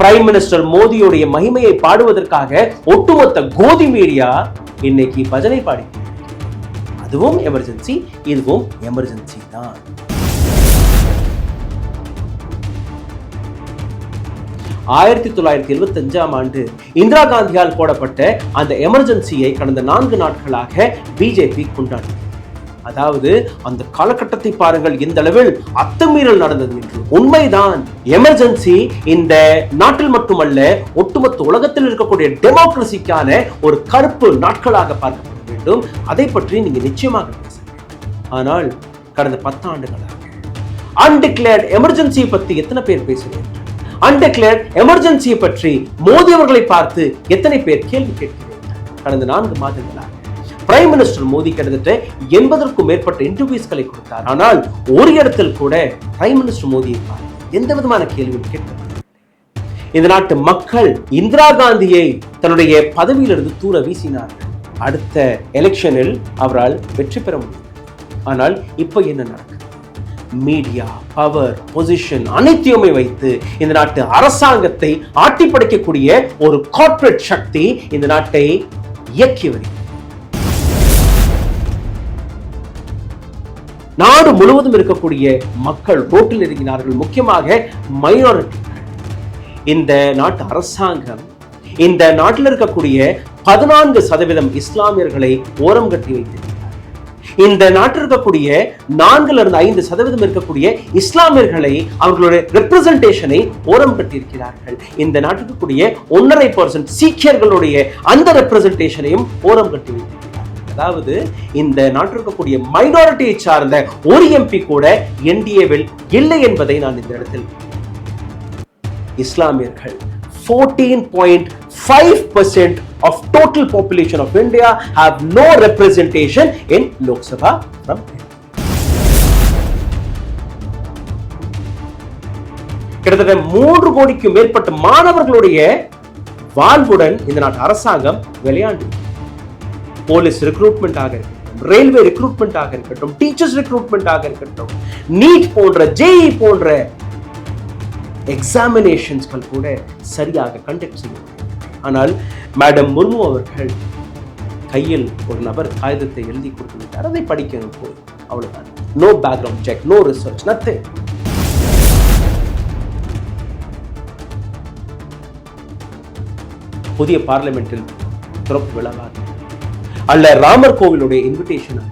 Prime minister மோடியுடைய மகிமையை பாடுவதற்காக ஒட்டுமொத்த கோதி மீடியா இன்னைக்கு பஜனை பாடி, அதுவும் எமர்ஜென்சி, இதுவும் எமர்ஜென்சி தான். ஆயிரத்தி 1975 ஆண்டு இந்திரா காந்தியால் போடப்பட்ட அந்த எமர்ஜென்சியை கடந்த 4 நாட்களாக பிஜேபி கொண்டாடி. அதாவது அந்த காலகட்டத்தை பாருங்கள், இந்த அளவில் அத்துமீறல் நடந்தது என்று. உண்மைதான், எமர்ஜென்சி இந்த நாட்டில் மட்டுமல்ல ஒட்டுமொத்த உலகத்தில் இருக்கக்கூடிய டெமோக்ரஸிக்கான ஒரு கருப்பு நாட்களாக பார்க்கப்பட வேண்டும். அதை பற்றி நீங்க நிச்சயமாக பேச வேண்டும். ஆனால் கடந்த 10 ஆண்டுகளாக அன்டிக்ளேர்ட் எமர்ஜென்சியை பற்றி எத்தனை பேர் பேசுகிறீர்கள்? அன்டிக்ளேர்ட் எமர்ஜென்சியை பற்றி மோடி அவர்களை பார்த்து எத்தனை பேர் கேள்வி கேட்கிறீர்கள்? கடந்த 4 மாதங்களாக பிரைம் மினிஸ்டர் மோடி கிட்டத்தட்ட 80க்கும் மேற்பட்ட இன்டர்வியூஸ்களை கொடுத்தார். ஆனால் ஒரு இடத்தில் கூட பிரைம் மினிஸ்டர் மோடியை பார்த்து எந்த விதமான கேள்வியும் கேட்கப்படவில்லை. இந்த நாட்டு மக்கள் இந்திரா காந்தியை தன்னுடைய பதவியிலிருந்து தூர வீசினார்கள். அடுத்த எலெக்ஷனில் அவரால் வெற்றி பெற முடியும். ஆனால் இப்ப என்ன நடக்குது? மீடியா, பவர், பொசிஷன் அனைத்தையுமே வைத்து இந்த நாட்டு அரசாங்கத்தை ஆட்டி படைக்கக்கூடிய ஒரு கார்ப்பரேட் சக்தி இந்த நாட்டை இயக்கி வருகிறது. நாடு முழுவதும் இருக்கக்கூடிய மக்கள் ரோட்டில் இறங்கினார்கள், முக்கியமாக மைனாரிட்டிகள். இந்த நாட்டு அரசாங்கம் இந்த நாட்டில் இருக்கக்கூடிய 14% இஸ்லாமியர்களை ஓரம் கட்டி வைத்திருக்கிறார். இந்த நாட்டில் இருக்கக்கூடிய 4-5% இருக்கக்கூடிய இஸ்லாமியர்களை அவர்களுடைய ரெப்ரசன்டேஷனை ஓரம் கட்டியிருக்கிறார்கள். இந்த நாட்டில் இருக்கக்கூடிய 1.5% சீக்கியர்களுடைய அந்த ரெப்ரசன்டேஷனையும் ஓரம் கட்டி வைத்திருக்கிறார்கள். அதாவது இந்த நாட்டில் இருக்கக்கூடிய மைனாரிட்டியை சார்ந்த ஒரு எம்பி கூட என்டிஏவில் இல்லை என்பதை நான் இந்த இடத்தில். இஸ்லாமியர்கள் 14.5% of total population of India have no representation in Lok Sabha from India. கிட்டத்தட்ட 3 கோடிக்கும் மேற்பட்ட மாணவர்களுடைய வாழ்வுடன் இந்த நாட்டு அரசாங்கம் விளையாண்டு. போலீஸ் ரெக்ரூட்மெண்ட் ஆக இருக்கட்டும், ரயில்வே ரெக்ரூட்மெண்ட் ஆக இருக்கட்டும், டீச்சர்ஸ் ரெக்ரூட்மெண்ட் ஆக இருக்கட்டும், நீட் போன்ற ஜேஇ போன்ற எக்ஸாமினேஷன்ஸ்கள் கூட சரியாக கண்டக்ட் செய்ய. ஆனால் மேடம் முர்மு அவர்கள் கையில் ஒரு நபர் காகிதத்தை எழுதி கொடுத்துவிட்டார், அதை படிக்கணும் போய், அவ்வளவுதான். No background check, no research, nothing. புதிய பார்லிமெண்டில் திறப்பு விழாவாக அல்ல ராமர் கோவிலுடைய இன்விடேஷன்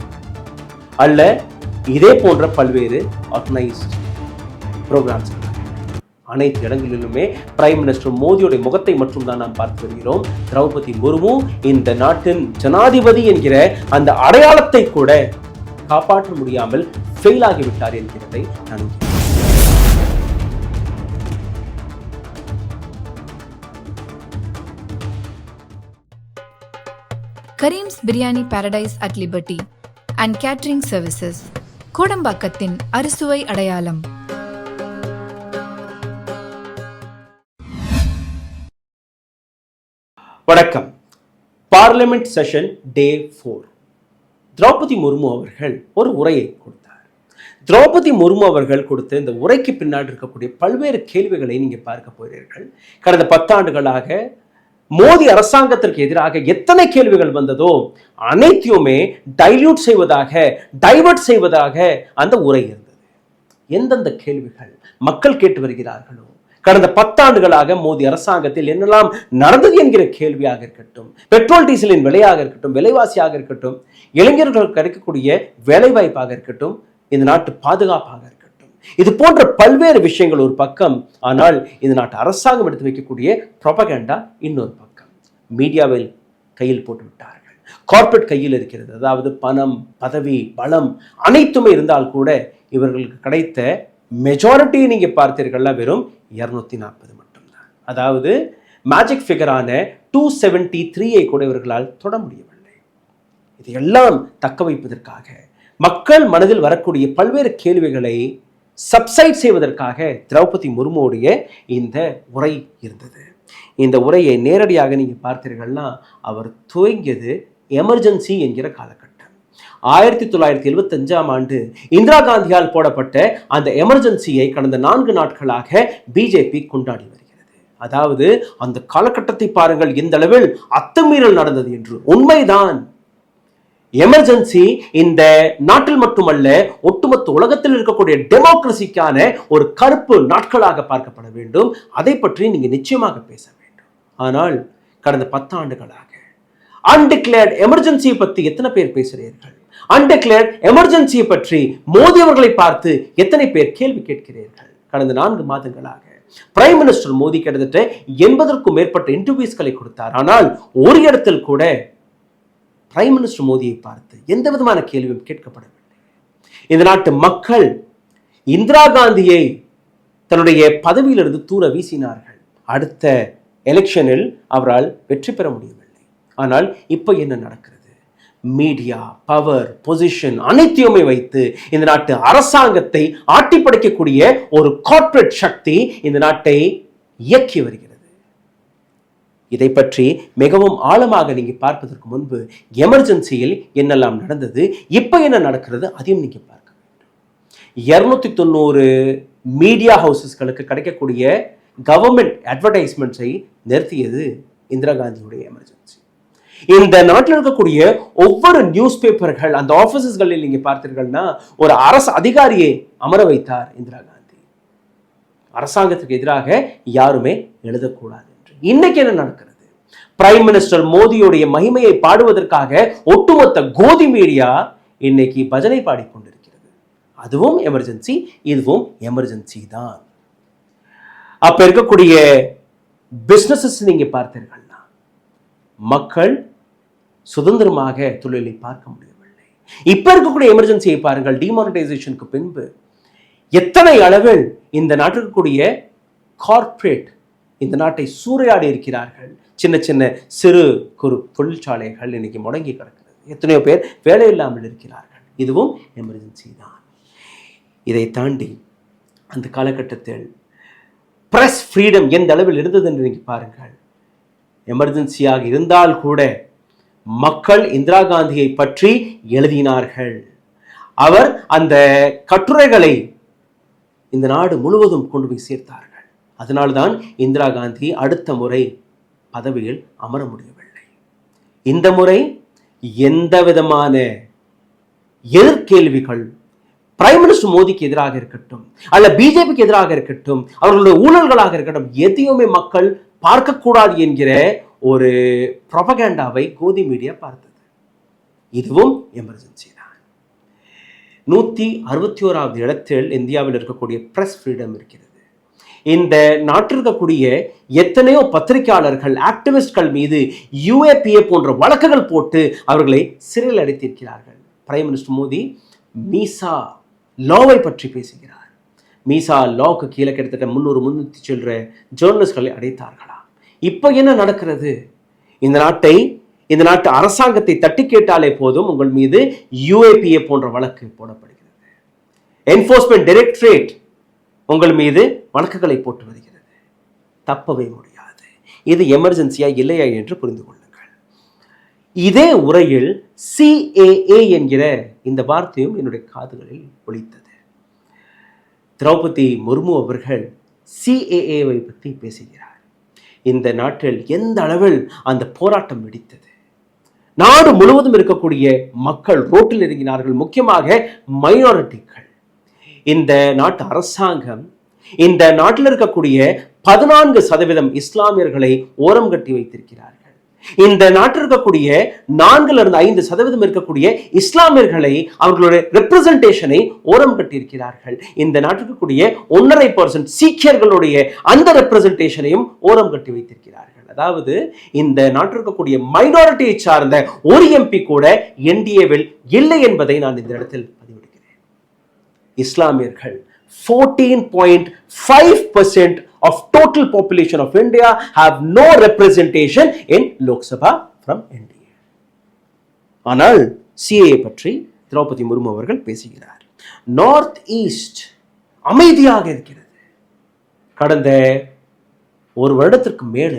அல்ல, இதே போன்ற பல்வேறு ஆர்கனைஸ்ட் ப்ரோக்ராம்ஸ் அனைத்து இடங்களிலுமே பிரைம் மினிஸ்டர் மோடியுடைய முகத்தை மட்டும் தான் நாம் பார்த்து வருகிறோம். திரௌபதி முர்மு இந்த நாட்டின் ஜனாதிபதி என்கிற அந்த அடையாளத்தை கூட காப்பாற்ற முடியாமல் ஃபெயில் ஆகிவிட்டார் என்கிறதை நான். Karim's biryani paradise at liberty and catering services, கோடம்பாக்கத்தின் அறுசுவை அடையாளம். வணக்கம். Parliament session day 4. Droupadi Murmu அவர்கள் ஒரு உரையை கொடுத்தார். திரௌபதி முர்மு அவர்கள் கொடுத்த இந்த உரைக்கு பின்னாடி இருக்கக்கூடிய பல்வேறு கேள்விகளை நீங்க பார்க்க போகிறீர்கள். கடந்த 10 ஆண்டுகளாக மோடி அரசாங்கத்திற்கு எதிராக எத்தனை கேள்விகள் வந்ததோ அனைத்தையுமே டைல்யூட் செய்வதாக, டைவர்ட் செய்வதாக அந்த உரை இருந்தது. எந்தெந்த கேள்விகள் மக்கள் கேட்டு வருகிறார்களோ, கடந்த 10 ஆண்டுகளாக மோடி அரசாங்கத்தில் என்னெல்லாம் நடந்தது என்கிற கேள்வியாக இருக்கட்டும், பெட்ரோல் டீசலின் விலையாக இருக்கட்டும், விலைவாசியாக இருக்கட்டும், இளைஞர்களுக்கு கிடைக்கக்கூடிய வேலை வாய்ப்பாக இருக்கட்டும், இந்த நாட்டு பாதுகாப்பாக இருக்கட்டும், இது போன்ற பல்வேறு விஷயங்கள் ஒரு பக்கம். ஆனால் இந்த நாட்டு அரசாங்கம் எடுத்து வைக்கக்கூடிய ப்ரொபகண்டா இன்னொரு பக்கம். மீடியாவில் கையில் போட்டு விட்டார்கள், கார்ப்பரேட் கையில் இருக்கிறது. அதாவது பணம், பதவி, பலம் அனைத்துமே இருந்தால் கூட இவர்களுக்கு கிடைத்த மெஜாரிட்டியை நீங்க பார்த்தீர்கள்னா வெறும் 240 மட்டும்தான். அதாவது மேஜிக் ஃபிகரான 273 கூட இவர்களால் தொட முடியவில்லை. இதையெல்லாம் தக்க வைப்பதற்காக, மக்கள் மனதில் வரக்கூடிய பல்வேறு கேள்விகளை சப்சைட் செய்வதற்காக திரௌபதி முர்முடைய இந்த உரை இருந்தது. இந்த உரையை நேரடியாக நீங்க பார்த்தீர்கள்னா அவர் துவங்கியது எமர்ஜென்சி என்கிற காலகட்டம். 1975 ஆண்டு இந்திரா காந்தியால் போடப்பட்ட அந்த எமர்ஜென்சியை கடந்த 4 நாட்களாக பிஜேபி கொண்டாடி வருகிறது. அதாவது அந்த காலகட்டத்தை பாருங்கள், எந்த அளவில் அத்துமீறல் நடந்தது என்று. உண்மைதான், எமர்ஜென்சி இந்த நாட்டில் மட்டுமல்ல, ஒட்டுமொத்த உலகத்தில் இருக்கக்கூடிய டெமோக்ரஸிக்கான ஒரு கருப்பு நாட்களாக பார்க்கப்பட வேண்டும். அதை பற்றி நீங்க நிச்சயமாக பேச வேண்டும். ஆனால் கடந்த 10 ஆண்டுகளாக அன்டிக்ளேர்ட் எமர்ஜென்சியை பற்றி எத்தனை பேர் பேசுகிறீர்கள்? அன்டிக்ளேர்ட் எமர்ஜென்சியை பற்றி மோடி அவர்களை பார்த்து எத்தனை பேர் கேள்வி கேட்கிறீர்கள்? கடந்த 4 மாதங்களாக பிரைம் மினிஸ்டர் மோடி கிட்டத்தட்ட 80க்கும் மேற்பட்ட இன்டர்வியூஸ்களை கொடுத்தார். ஆனால் ஒரு இடத்தில் கூட பிரைம் மினிஸ்டர் மோடியை பார்த்து எந்த விதமான கேள்வியும் கேட்கப்படவில்லை. இந்த நாட்டு மக்கள் இந்திரா காந்தியை தன்னுடைய பதவியிலிருந்து தூர வீசினார்கள். அடுத்த எலெக்ஷனில் அவரால் வெற்றி பெற முடியவில்லை. ஆனால் இப்ப என்ன நடக்கிறது? மீடியா, பவர், பொசிஷன் அனைத்தையுமே வைத்து இந்த நாட்டு அரசாங்கத்தை ஆட்டி படைக்கக்கூடிய ஒரு கார்ப்பரேட் சக்தி இந்த நாட்டை இயக்கி வருகிறது. இதை பற்றி மிகவும் ஆழமாக நீங்க பார்ப்பதற்கு முன்பு எமர்ஜென்சியில் என்னெல்லாம் நடந்தது, இப்ப என்ன நடக்கிறது, அதையும் நீங்க பார்க்க வேண்டும். 290 மீடியா ஹவுசஸ்களுக்கு கிடைக்கக்கூடிய கவர்மெண்ட் அட்வர்டைஸ்மெண்ட்ஸை நிறுத்தியது இந்திரா காந்தியுடைய எமர்ஜென்சி. இந்த நாட்டில் இருக்கக்கூடிய ஒவ்வொரு நியூஸ் பேப்பர்கள், அந்த ஆபீசஸ்களில் நீங்க பார்த்தீர்கள்னா ஒரு அரசு அதிகாரியை அமர வைத்தார் இந்திரா காந்தி. அரசாங்கத்துக்கு எதிராக யாருமே எழுதக்கூடாது என்று. இன்னைக்கு என்ன நடக்கிறது? பிரைம் மினிஸ்டர் மோடியுடைய மகிமையை பாடுவதற்காக ஒட்டுமொத்த கோதி மீடியா இன்னைக்கு பஜனை பாடிக்கொண்டிருக்கிறது. அதுவும் எமர்ஜென்சி, இதுவும் எமர்ஜென்சி தான். அப்ப இருக்கக்கூடிய பிசினஸஸ் நீங்க பார்த்தீர்கள்னா மக்கள் சுதந்திரமாக தொழிலை பார்க்க முடியவில்லை. இப்ப இருக்கக்கூடிய எமர்ஜென்சியை பாருங்கள். டிமானிட்டைசேஷனுக்கு பின்பு எத்தனை அளவில் இந்த நாட்டில் கூடிய கார்ப்பரேட் இந்த நாட்டை சூறையாடி இருக்கிறார்கள். சின்ன சின்ன சிறு குறு தொழிற்சாலைகள் இன்னைக்கு முடங்கி கிடக்கிறது. எத்தனையோ பேர் வேலை இல்லாமல் இருக்கிறார்கள். இதுவும் எமர்ஜென்சி தான். இதை தாண்டி அந்த காலகட்டத்தில் பிரஸ் ஃப்ரீடம் எந்த அளவில் இருந்தது என்று நீங்க பாருங்கள். எமர்ஜென்சியாக இருந்தால் கூட மக்கள் இந்திரா காந்தியை பற்றி எழுதினார்கள். அவர் அந்த கட்டுரைகளை இந்த நாடு முழுவதும் கொண்டு போய் சேர்த்தார்கள். அதனால்தான் இந்திரா காந்தி அடுத்த முறை பதவியில் அமர முடியவில்லை. இந்த முறை எந்த விதமான எதிர்கேள்விகள் பிரைம் மினிஸ்டர் மோடிக்கு எதிராக இருக்கட்டும், அல்ல பிஜேபிக்கு எதிராக இருக்கட்டும், அவர்களுடைய ஊழல்களாக இருக்கட்டும், எதையுமே மக்கள் பார்க்கக்கூடாது என்கிற ஒரு ப்ரொபகேண்டாவை கோதி மீடியா பார்த்தது. இதுவும் எமர்ஜென்சி தான். 161வது இடத்தில் இந்தியாவில் இருக்கக்கூடிய பிரஸ் ஃப்ரீடம் இருக்கிறது. இந்த நாட்டில் இருக்கக்கூடிய எத்தனையோ பத்திரிகையாளர்கள், ஆக்டிவிஸ்ட்கள் மீது UAPA போன்ற வழக்குகள் போட்டு அவர்களை சிறையில் அடைத்திருக்கிறார்கள். பிரைம் மினிஸ்டர் மோடி மீசா லாவை பற்றி பேசுகிறார். மீசா லாவுக்கு கீழே கிட்டத்தட்ட 300 சொல்ற ஜேர்னலிஸ்ட்களை அடைத்தார்களா? இப்ப என்ன நடக்கிறது? இந்த நாட்டு அரசாங்கத்தை தட்டி கேட்டாலே போதும் உங்கள் மீது UAPA போன்ற வழக்கு போடப்படுகிறது. என்ஃபோர்ஸ்மெண்ட் டைரக்டரேட் உங்கள் மீது வழக்குகளை போட்டு வருகிறது. தப்பவே முடியாது. இது எமர்ஜென்சியா இல்லையா என்று புரிந்து கொள்ளுங்கள். இதே உரையில் CAA என்கிற இந்த வார்த்தையும் என்னுடைய காதுகளில் ஒலித்தது. திரௌபதி முர்மு அவர்கள் CAA-வை பற்றி பேசுகிறார். இந்த நாட்டில் எந்த அளவில் அந்த போராட்டம் வெடித்தது. நாடு முழுவதும் இருக்கக்கூடிய மக்கள் ரோட்டில் இறங்கினார்கள். முக்கியமாக மைனாரிட்டிகள். இந்த நாட்டு அரசாங்கம் இந்த நாட்டில் இருக்கக்கூடிய 14% இஸ்லாமியர்களை ஓரம் கட்டி வைத்திருக்கிறார்கள். இந்த நாட்டில் இருக்கக்கூடிய 4-5% இருக்கக்கூடிய இஸ்லாமியர்களை அவர்களுடைய ரெப்ரசன்டேஷனை ஓரம் கட்டியிருக்கிறார்கள். இந்த நாட்டில் இருக்கக்கூடிய 1.5% சீக்கியர்களுடைய அந்த ரெப்ரசன்டேஷனையும் ஓரம் கட்டி வைத்திருக்கிறார்கள். அதாவது இந்த நாட்டில் இருக்கக்கூடிய மைனாரிட்டியை சார்ந்த ஒரு MP கூட NDA-வில் இல்லை என்பதை நான் இந்த இடத்தில் பதிவிடுகிறேன். இஸ்லாமியர்கள் 14.5% of total population of India have no representation in Lok Sabha from NDA. ஆனால் CAA பற்றி திரௌபதி முர்மு அவர்கள் பேசுகிறார். நார்த் ஈஸ்ட் அமைதியாக இருக்கிறது. கடந்த ஒரு வருடத்திற்கு மேல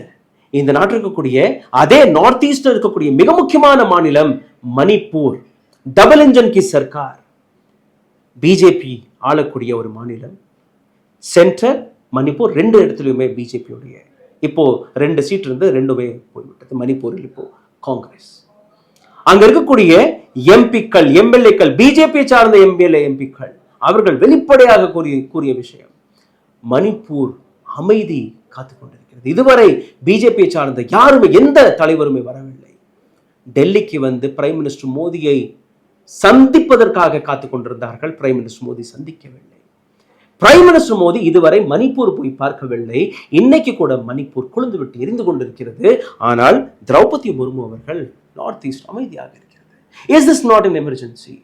இந்த நாட்டில் இருக்கக்கூடிய அதே நார்த் ஈஸ்ட் இருக்கக்கூடிய மிக முக்கியமான மாநிலம் மணிப்பூர், டபுள் இன்ஜன் கி சர்க்கார், பிஜேபி ஆளக்கூடிய ஒரு மாநிலம். சென்டர் மணிப்பூர் 2 இடத்துலையுமே பிஜேபியுடைய இப்போ 2 சீட் இருந்து 2மே போய்விட்டது. மணிப்பூரில் இப்போ காங்கிரஸ். அங்க இருக்கக்கூடிய எம்பிக்கள், எம்எல்ஏக்கள், பிஜேபி சார்ந்த எம்பிக்கள் அவர்கள் வெளிப்படையாக கூறிய விஷயம், மணிப்பூர் அமைதி காத்துக் கொண்டிருக்கிறது. இதுவரை பிஜேபி சார்ந்த யாருமே, எந்த தலைவருமே வரவில்லை. டெல்லிக்கு வந்து பிரைம் மினிஸ்டர் மோடியை சந்திப்பதற்காக காத்துக் கொண்டிருந்தார்கள். பிரைம் மினிஸ்டர் மோடி சந்திக்கவில்லை. பிரைம் மினிஸ்டர் மோடி இதுவரை மணிப்பூர் போய் பார்க்கவில்லை. இன்னைக்கு கூட மணிப்பூர் குளிர்ந்து விட்டு எரிந்து கொண்டிருக்கிறது. ஆனால் திரௌபதி முர்மு அவர்கள் நார்த் ஈஸ்ட் அமைதியாக இருக்கிறது. Is this not an emergency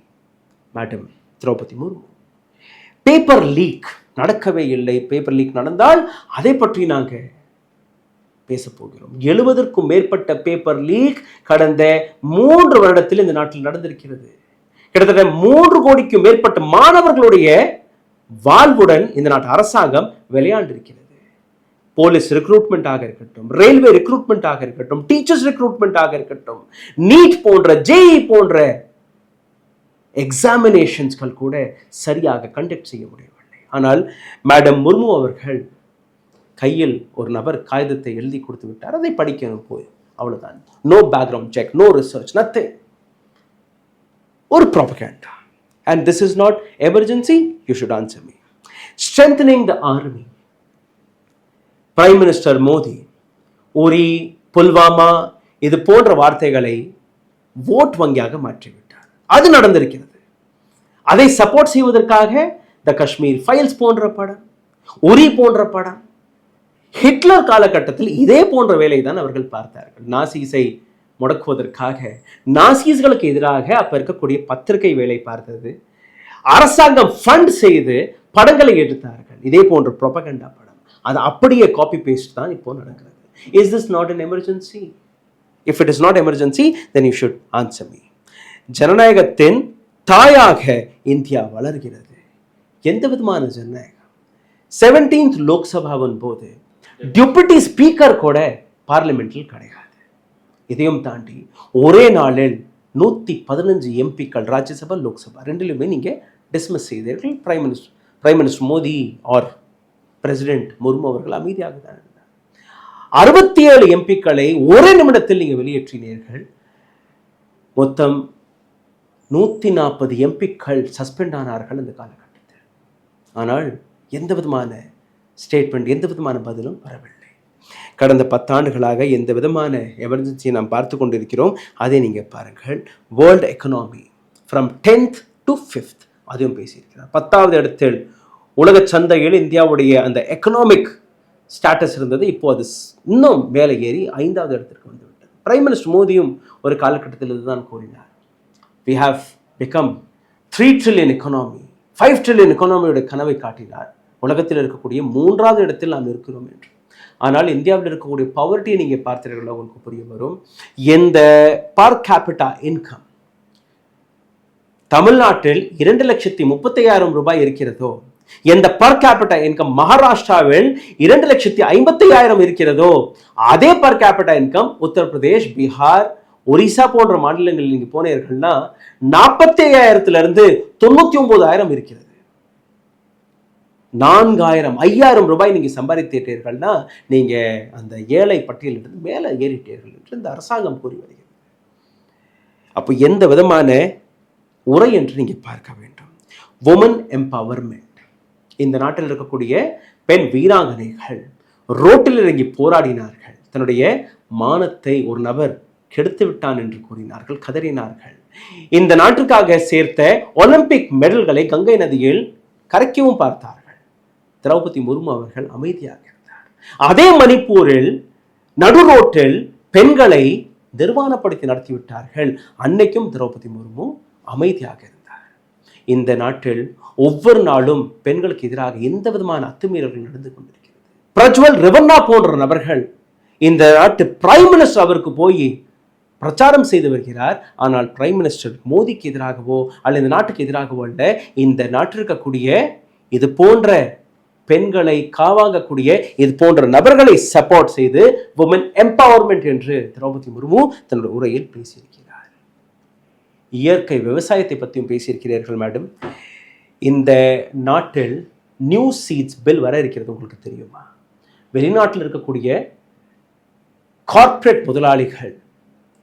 madam Draupadi Murmu? Paper leak நடக்கவே இல்லை. பேப்பர் லீக் நடந்தால் அதை பற்றி நாங்கள் பேச போகிறோம். 70க்கும் மேற்பட்ட பேப்பர் லீக் கடந்த 3 வருடத்தில் இந்த நாட்டில் நடந்திருக்கிறது. கிட்டத்தட்ட 3 கோடிக்கும் மேற்பட்ட மாணவர்களுடைய வாழ்வுடன் இந்த நாட்டு அரசாங்கம் விளையாண்டிருக்கிறது. போலீஸ் ரெக்ரூட்மெண்ட் இருக்கட்டும், ரயில்வே ரெக்ரூட்மெண்ட் இருக்கட்டும், டீச்சர்ஸ் ரெக்ரூட்மெண்ட் இருக்கட்டும், நீட் போன்ற, ஜேஇ போன்ற எக்ஸாமினேஷன்ஸ்கள் கூட சரியாக கண்டக்ட் செய்ய முடியவில்லை. ஆனால் மேடம் முர்மு அவர்கள் கையில் ஒரு நபர் காகிதத்தை எழுதி கொடுத்து விட்டார். அதை படிக்கணும் போய், அவ்வளவுதான். No background check, no research, nothing. ஒரு propaganda. And this is not emergency, you should answer me. Strengthening the army. Prime Minister Modi, உரி, புல்வாமா இது போன்ற வார்த்தைகளை ஓட் வங்கியாக மாற்றிவிட்டார். அது நடந்திருக்கிறது. அதை சப்போர்ட் செய்வதற்காக த காஷ்மீர் ஃபைல்ஸ் போன்ற படம், உரி போன்ற படம், ஹிட்லர் காலகட்டத்தில் இதே போன்ற வேலை தான் அவர்கள் பார்த்தார்கள். நாசிஸை முடக்குவதற்காக, நாசிஸ்களுக்கு எதிராக அப்ப இருக்கக்கூடிய பத்திரிகை வேலை பார்த்தது. அரசாங்கம் ஃபண்ட் செய்து படங்களை எடுத்தார்கள். இதே போன்ற ப்ரொபகண்டா படம். அது அப்படியே காப்பி பேஸ்ட் தான் இப்போ நடக்கிறது. Is this not an emergency? If it is not emergency, then you should answer me. ஜனநாயகத்தின் தாயாக இந்தியா வளர்கிறது. எந்த விதமான ஜனநாயகம்? 17th லோக்சபாவின் போது டெபுட்டி ஸ்பீக்கர் கூட பார்லிமெண்டில் கிடையாது. இதையும் தாண்டி ஒரே நாளில் 115 எம்பிக்கள், ராஜ்யசபா, லோக்சபா ரெண்டிலுமே நீங்க டிஸ்மிஸ் செய்தீர்கள். Prime minister Modi or president Murmu அவர்கள் அமைதியாக தான் இருந்தார். 67 எம்பிக்களை ஒரே நிமிடத்தில் நீங்க வெளியேற்றினீர்கள். மொத்தம் 140 எம்பிக்கள் சஸ்பெண்ட் ஆனார்கள் இந்த காலகட்டத்தில். ஆனால் எந்த விதமான ஸ்டேட்மெண்ட், எந்த விதமான பதிலும் வரவில்லை. கடந்த 10 ஆண்டுகளாக எந்த விதமான எமர்ஜென்சியை நாம் பார்த்து கொண்டிருக்கிறோம். அதை நீங்க பாருங்கள். World economy from 10th to 5th அதையும் பேசியிருக்கிறார். 10வது இடத்தில் உலக சந்தையில் இந்தியாவுடைய அந்த எக்கனாமிக் ஸ்டேட்டஸ் இருந்தது. இப்போ அது இன்னும் மேலே ஏறி 5வது இடத்திற்கு வந்துவிட்டது. பிரைம் மினிஸ்டர் மோடியும் ஒரு காலகட்டத்தில் இதுதான் கூறினார். we have become 3 trillion economy, 5 trillion எக்கனாமியோட கனவை காட்டினார். உலகத்தில் இருக்கக்கூடிய 3வது இடத்தில் நாம் இருக்கிறோம் என்று. ஆனால் இந்தியாவில் இருக்கக்கூடிய பவர்ட்டியை நீங்க பார்த்தீர்கள், உங்களுக்கு புரிய வரும். எந்த பர் கேபிட்டா இன்கம் தமிழ்நாட்டில் 2,35,000 ரூபாய் இருக்கிறதோ, எந்த பர் கேபிட்டா இன்கம் மகாராஷ்டிராவில் 2,55,000 இருக்கிறதோ, அதே per capita income Uttar Pradesh, Bihar, Orissa போன்ற மாநிலங்களில் நீங்க போனீர்கள்னா 45,000 99,000 இருக்கிறது. 4,000 5,000 ரூபாய் நீங்க சம்பாதித்தீர்கள்னா நீங்க அந்த ஏழை பட்டியலிலிருந்து மேலே ஏறிட்டீர்கள் என்று இந்த அரசாங்கம் கூறி வருகிறது. அப்போ எந்த விதமான உரை என்று நீங்க பார்க்க வேண்டும். Women empowerment. இந்த நாட்டில் இருக்கக்கூடிய பெண் வீராங்கனைகள் ரோட்டில் இறங்கி போராடினார்கள். தன்னுடைய மானத்தை ஒரு நபர் கெடுத்து விட்டான் என்று கூறினார்கள், கதறினார்கள். இந்த நாட்டுக்காக சேர்த்த ஒலிம்பிக் மெடல்களை கங்கை நதியில் கரைக்கவும் பார்த்தார்கள். திரௌபதி முர்மு அவர்கள் அமைதியாக இருந்தார். அதே மணிப்பூரில் நடு ரோட்டில் பெண்களை நிர்வாணப்படுத்தி நடத்திவிட்டார்கள். அன்னைக்கும் திரௌபதி முர்மு அமைதியாக இருந்தார். இந்த நாட்டில் ஒவ்வொரு நாளும் பெண்களுக்கு எதிராக எந்த விதமான அத்துமீறல்கள் நடந்து கொண்டிருக்கிறது. பிரஜ்வல் ரெவன்னா போன்ற நபர்கள் இந்த நாட்டு பிரைம் மினிஸ்டர் அவருக்கு போய் பிரச்சாரம் செய்து வருகிறார். ஆனால் பிரைம் மினிஸ்டர் மோடிக்கு எதிராகவோ அல்லது இந்த நாட்டுக்கு எதிராகவோ அல்ல, இந்த நாட்டில் இருக்கக்கூடிய இது போன்ற பெண்களை காவாங்கக்கூடிய இது போன்ற நபர்களை சப்போர்ட் செய்து உமன் எம்பவர்மெண்ட் என்று திரௌபதி முர்மு தன்னுடைய உரையில் பேசியிருக்கிறார். இயற்கை விவசாயத்தை பற்றியும் பேசியிருக்கிறீர்கள் மேடம். இந்த நாட்டில் நியூ சீட்ஸ் பில் வர இருக்கிறது, உங்களுக்கு தெரியுமா? வெளிநாட்டில் இருக்கக்கூடிய கார்ப்பரேட் முதலாளிகள்,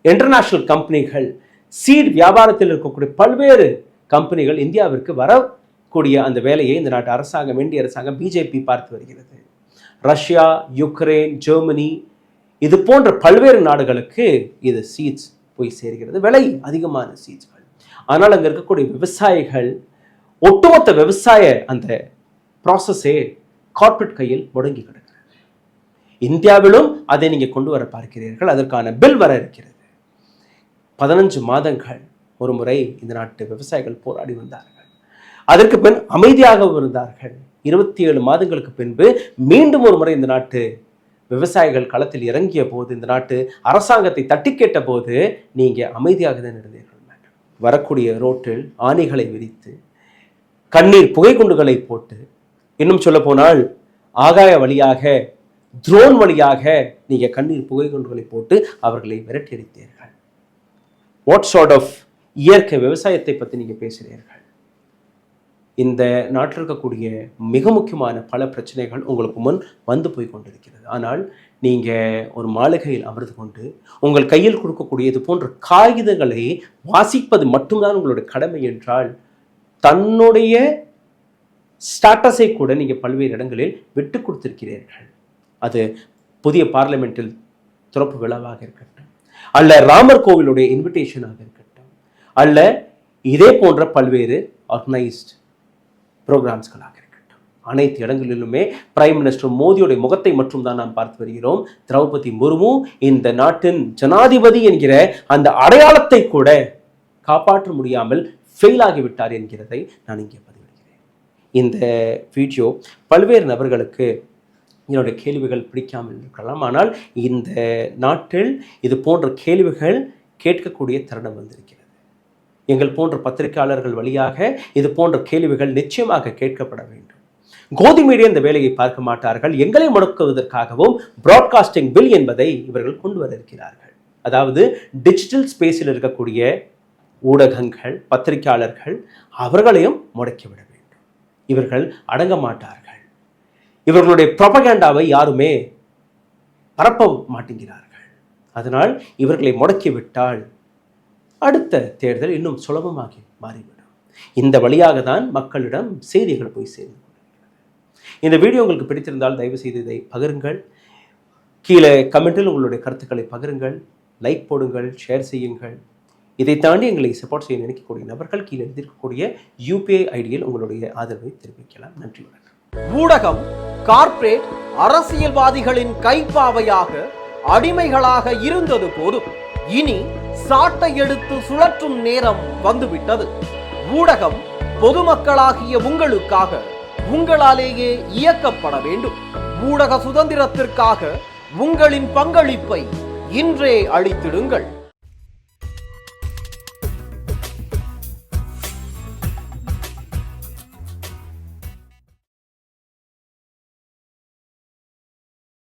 இன்டர்நேஷனல் கம்பெனிகள், சீட் வியாபாரத்தில் இருக்கக்கூடிய பல்வேறு கம்பெனிகள் இந்தியாவிற்கு வரக்கூடிய அந்த வேலையை இந்த நாட்டு அரசாங்கம், இந்திய அரசாங்கம், பிஜேபி பார்த்து வருகிறது. ரஷ்யா, யுக்ரைன், ஜெர்மனி இது போன்ற பல்வேறு நாடுகளுக்கு இது சீட்ஸ் போய் சேர்கிறது. விலை அதிகமான சீட்ஸ்கள். ஆனால் அங்கே இருக்கக்கூடிய விவசாயிகள், ஒட்டுமொத்த விவசாய அந்த ப்ராசஸே கார்ப்பரேட் கையில் முடங்கி கிடக்கிறது. இந்தியாவிலும் அதை நீங்கள் கொண்டு வர பார்க்கிறீர்கள். அதற்கான பில் வர இருக்கிறது. 15 மாதங்கள் ஒரு முறை இந்த நாட்டு விவசாயிகள் போராடி வந்தார்கள். அதற்கு பின் அமைதியாக இருந்தார்கள். 27 மாதங்களுக்கு பின்பு மீண்டும் ஒரு முறை இந்த நாட்டு விவசாயிகள் களத்தில் இறங்கிய போது, இந்த நாட்டு அரசாங்கத்தை தட்டி கேட்ட போது நீங்க அமைதியாக தான் இருந்தீர்கள். வரக்கூடிய ரோட்டில் ஆணிகளை விரித்து, கண்ணீர் புகைக்குண்டுகளை போட்டு, இன்னும் சொல்ல போனால் ஆகாய வழியாக, ட்ரோன் வழியாக நீங்க கண்ணீர் புகைக்குண்டுகளை போட்டு அவர்களை விரட்டி அடித்தீர்கள். வாட் சார்ட் ஆஃப் இயற்கை விவசாயத்தை பற்றி நீங்க பேசுகிறீர்கள்? இந்த நாட்டில் இருக்கக்கூடிய மிக முக்கியமான பல பிரச்சனைகள் உங்களுக்கு முன் வந்து போய் கொண்டிருக்கிறது. ஆனால் நீங்கள் ஒரு மாளிகையில் அமர்ந்து கொண்டு உங்கள் கையில் கொடுக்கக்கூடிய இது போன்ற காகிதங்களை வாசிப்பது மட்டும்தான் உங்களுடைய கடமை என்றால், தன்னுடைய ஸ்டாட்டஸை கூட நீங்கள் பல்வேறு இடங்களில் விட்டு கொடுத்திருக்கிறீர்கள். அது புதிய பார்லிமெண்டில் திறப்பு விழாவாக இருக்கட்டும், அல்ல ராமர் கோவிலுடைய இன்விடேஷனாக இருக்கட்டும், அல்ல இதே போன்ற பல்வேறு ஆர்கனைஸ்ட் ப்ரோக்ராம்ஸ்களாக இருக்கட்டும், அனைத்து இடங்களிலுமே பிரைம் மினிஸ்டர் மோடியுடைய முகத்தை மட்டும் தான் நாம் பார்த்து வருகிறோம். திரௌபதி முர்மு இந்த நாட்டின் ஜனாதிபதி என்கிற அந்த அடையாளத்தை கூட காப்பாற்ற முடியாமல் ஃபெயில் ஆகிவிட்டார் என்கிறதை நான் இங்கே பதிவிடுகிறேன். இந்த வீடியோ பல்வேறு நபர்களுக்கு என்னுடைய கேள்விகள் பிடிக்காமல் இருக்கலாம். ஆனால் இந்த நாட்டில் இது போன்ற கேள்விகள் கேட்கக்கூடிய தருணம் வந்திருக்கிறது. எங்கள் போன்ற பத்திரிகையாளர்கள் வழியாக இது போன்ற கேள்விகள் நிச்சயமாக கேட்கப்பட வேண்டும். கோதி மீடியா இந்த வேலையை பார்க்க மாட்டார்கள். எங்களை முடக்குவதற்காகவும் பிராட்காஸ்டிங் பில் என்பதை இவர்கள் கொண்டு வர இருக்கிறார்கள். அதாவது டிஜிட்டல் ஸ்பேஸில் இருக்கக்கூடிய ஊடகங்கள், பத்திரிகையாளர்கள் அவர்களையும் முடக்கிவிட வேண்டும். இவர்கள் அடங்க மாட்டார்கள். இவர்களுடைய ப்ரொபகேண்டாவை யாருமே பரப்ப மாட்டேங்கிறார்கள். அதனால் இவர்களை முடக்கிவிட்டால் அடுத்த தேர்தல் இன்னும் சுலபமாகி மாறிவிடும். இந்த வழியாக தான் மக்களிடம் செய்திகள் போய் சேர்ந்து கொண்டிருக்கிறது. இந்த வீடியோ உங்களுக்கு பிடித்திருந்தால் தயவு செய்து இதை பகிருங்கள். கீழே கமெண்டில் உங்களுடைய கருத்துக்களை பகிருங்கள், லைக் போடுங்கள், ஷேர் செய்யுங்கள். இதை தாண்டி எங்களை சப்போர்ட் செய்ய நினைக்கக்கூடிய நபர்கள் கீழே எழுதியிருக்கக்கூடிய UPI ஐடியில் உங்களுடைய ஆதரவை தெரிவிக்கலாம். நன்றி, வணக்கம். ஊடகம் கார்ப்பரேட் அரசியல்வாதிகளின் கைப்பாவையாக, அடிமைகளாக இருந்தது போதும். இனி சாட்டை எடுத்து சுழற்றும் நேரம் வந்துவிட்டது. ஊடகம் பொதுமக்களாகிய உங்களுக்காக, உங்களாலேயே இயக்கப்பட வேண்டும். ஊடக சுதந்திரத்திற்காக உங்களின் பங்களிப்பை இன்றே அளித்திடுங்கள்.